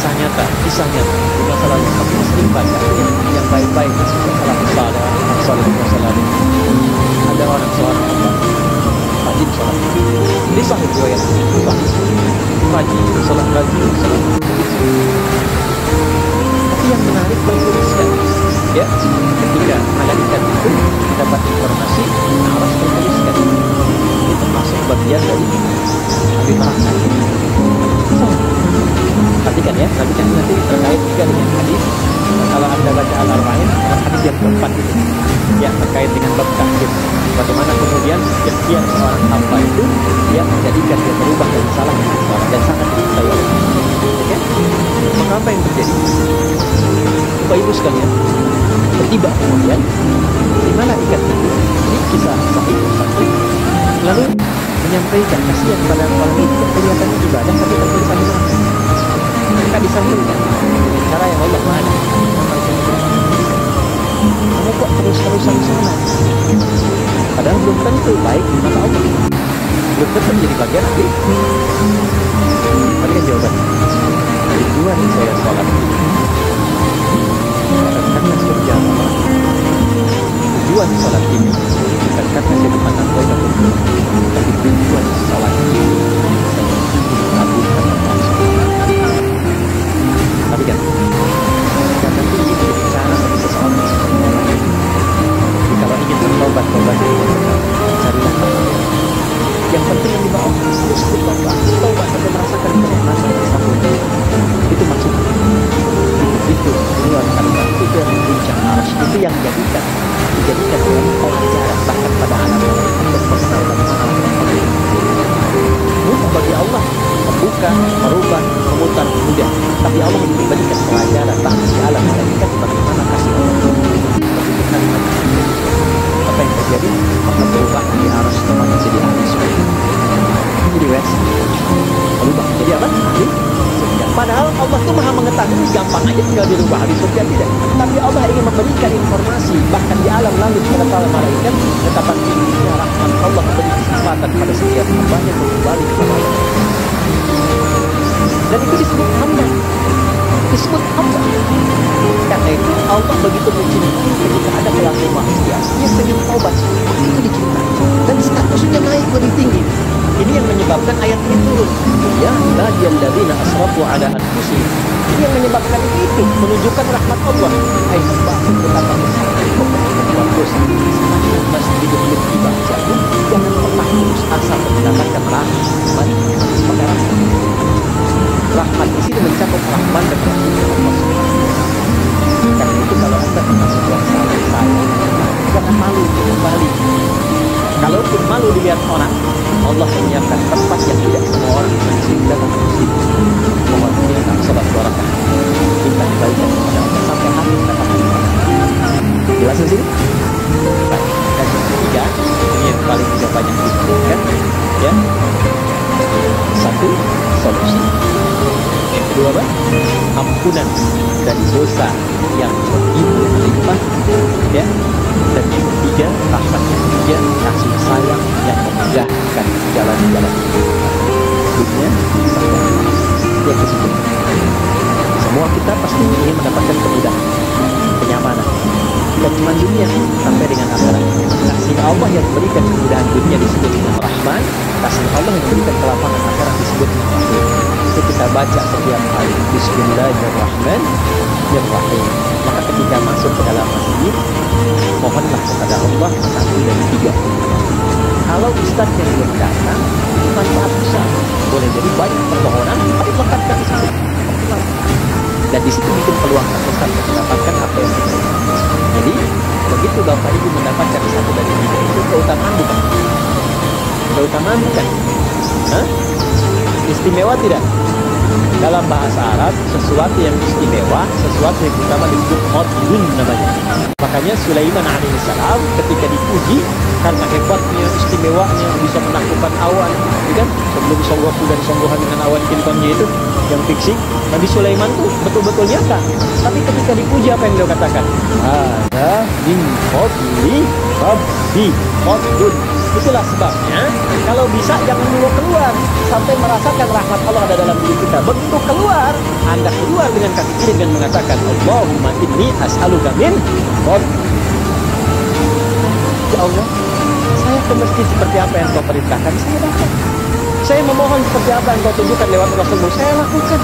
kisah nyata di masa lalu. Kami sering baca yang baik-baik masalah saleh, saleh di masa lalu. Ada orang seorang hamba rajin sholat. Ini sahih riwayat, sahih. Rajin sholat, rajin sholat. Tapi yang menarik bertuliskan, ya, ketika malaikat itu mendapat informasi, harus bertuliskan. Ini termasuk bagian dari api neraka. Perhatikan ya, nanti terkait juga dengan hadis. Kalau Anda baca Al-Arba'in, hadis yang keempat itu, ya, terkait dengan bab takhir. Bagaimana kemudian ikhtiar seorang hamba itu, ya, menjadikan dia berubah dari salah menjadi salah dan sangat dicintai oleh Allah. Oke? Maka apa yang terjadi? Bapak Ibu sekalian, tiba kemudian di mana ikat itu? Ini kisah sahih. Lalu menyampaikan kasihan pada orang itu kelihatannya ibadah tapi tertulisan di neraka. Maka disampaikan dengan cara yang Allah Maha. Kamu kok terus-terusan sholat? Padahal belum tentu baik di mata Allah. Belum tentu menjadi bagian dari. Tadi kan jawaban. Tujuan saya sholat karena surga Allah. Tujuan sholat ini bukan karena saya dipandang baik atau buruk, tapi tujuan sholat ini saya mengabulkan Allah. Tapi kan, karena itu ingin berbicara bagi seseorang seperti orang. Jadi kalau ingin bertobat carilah Allah. Yang penting yang dibawa terus bertobat sampai merasakan kenikmatan tersebut. Itu maksudnya. Itu keluar kalimat itu yang puncak aras itu yang dijadikan dalam pelajaran bahkan pada anak-anak untuk mengenal bagaimana mudah bagi Allah membuka, merubah, memutar mudah. Tapi Allah memberikan pelajaran bahkan di alam malaikat bagaimana kasih Allah. Begitu kalimat apa yang terjadi? Maka berubah dari aras tempatnya jadi aras. Jadi wes berubah jadi apa? Ahli. Padahal Allah itu maha mengetahui, gampang aja tinggal dirubah di surga tidak. Tapi Allah ingin memberikan informasi bahkan di alam langit kepada para malaikat betapa tingginya rahmat Allah memberi kesempatan pada setiap hambanya untuk kembali kepada Allah. Dan itu disebut hamba. Disebut hamba. Karena itu Allah begitu mencintai ketika ada pelaku maksiat, dia ingin taubat, itu dicintai dan statusnya naik lebih tinggi. Ini yang menyebabkan ayat ini turun. Ya, ibadiyalladzina asrafu ala anfusihim. Ini yang menyebabkan itu menunjukkan rahmat Allah. Hai hamba, betapa besar kemampuan dosa. Semakin masih hidup tiba jatuh, jangan pernah putus asa mendapatkan rahmat. Sebagai rahmat. Rahmat di sini mencakup rahmat dan rahmat Allah Subhanahu. Karena itu kalau Anda termasuk yang salah saya, jangan malu untuk kembali. Kalaupun malu dilihat orang, Allah menyiapkan tempat yang tidak semua orang bisa datang ke situ. Mohon kita sobat dua rakaat. Kita kembalikan kepada Allah sampai hati katakan. Jelas di sini? Baik. Dan yang ketiga, ini yang paling juga banyak disebutkan, ya. Satu, solusi. Yang kedua apa? Ampunan dari dosa yang begitu melimpah, ya. Dan yang ketiga, rahmat yang ketiga, kasih sayang yang memudahkan jalan-jalan hidupnya sampai yang ketiga. Semua kita pasti ingin mendapatkan kemudahan, kenyamanan, bukan cuma dunia sampai dengan akhirat. Kasih Allah yang memberikan kemudahan dunia disebut dengan Rahman, kasih Allah yang memberikan kelapangan akhirat disebut dengan Rahim. Itu kita baca setiap hari. Bismillahirrahmanirrahim. Maka ketika masuk ke dalam masjid, mohonlah kepada Allah satu dari tiga. Kalau ustadznya belum datang, manfaat besar. Boleh jadi banyak permohonan, tapi lekatkan di situ. Dan di situ bikin peluang terbesar untuk mendapatkan apa yang kita inginkan. Jadi, begitu Bapak Ibu mendapatkan satu dari tiga itu keutamaan bukan? Keutamaan bukan? Hah? Istimewa tidak? Dalam bahasa Arab, sesuatu yang istimewa, sesuatu yang utama disebut qadrun namanya. Makanya Sulaiman alaihissalam ketika dipuji karena hebatnya, istimewanya, bisa menaklukkan awan, ya kan? Sebelum songgoku dan songgohan dengan awan kintonnya itu, yang fiksi, Nabi Sulaiman tuh betul-betul nyata. Tapi ketika dipuji apa yang beliau katakan? Ada min fadli rabbi qadrun. Itulah sebabnya kalau bisa jangan dulu keluar sampai merasakan rahmat Allah ada dalam diri kita. Begitu keluar, Anda keluar dengan kaki kiri dengan mengatakan Allahumma inni as'aluka min fadlik. Ya Allah, saya ke masjid seperti apa yang Kau perintahkan, saya dapat. Saya memohon seperti apa yang Kau tunjukkan lewat Rasulmu, saya lakukan.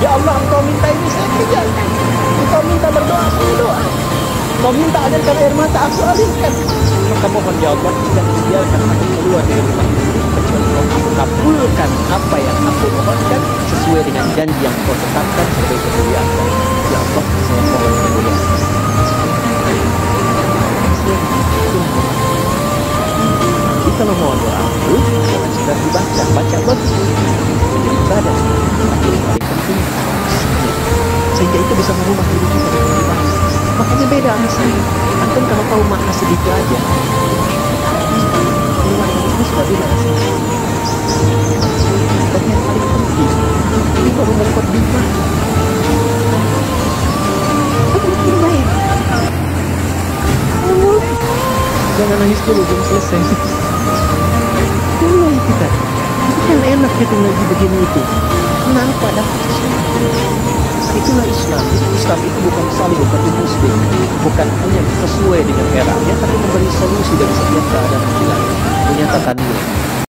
Ya Allah, Engkau minta ini, saya kerjakan. Engkau minta berdoa, saya doa. Kau minta alirkan air mata, aku alirkan. Maka mohon ya Allah, tidak biarkan aku keluar dari rumah ini kecuali Kau kabulkan apa yang aku mohonkan sesuai dengan janji yang Kau tetapkan sebagai kemuliaan. Ya Allah, saya mohon kemuliaan. Jadi kalau mau doa itu jangan sekedar dibaca, baca bagus menjadi ibadah. Tapi yang paling penting sehingga itu bisa merubah diri kita dengan ibadah. Makanya beda sama saya. Antum kalau tahu makna sedikit aja, keluar dari ini sudah beda rasanya. Dan yang paling penting, ini baru mukadimah. Itu baik. Mulai. Jangan nangis dulu, belum selesai. Mulai kita. Itu kan enak gitu lagi begini itu. Kenapa dapat sesuatu? Itulah Islam. Islam itu bukan saling berarti muslim, bukan hanya sesuai dengan eranya, tapi memberi solusi dari setiap keadaan kita. Punya tata nilai.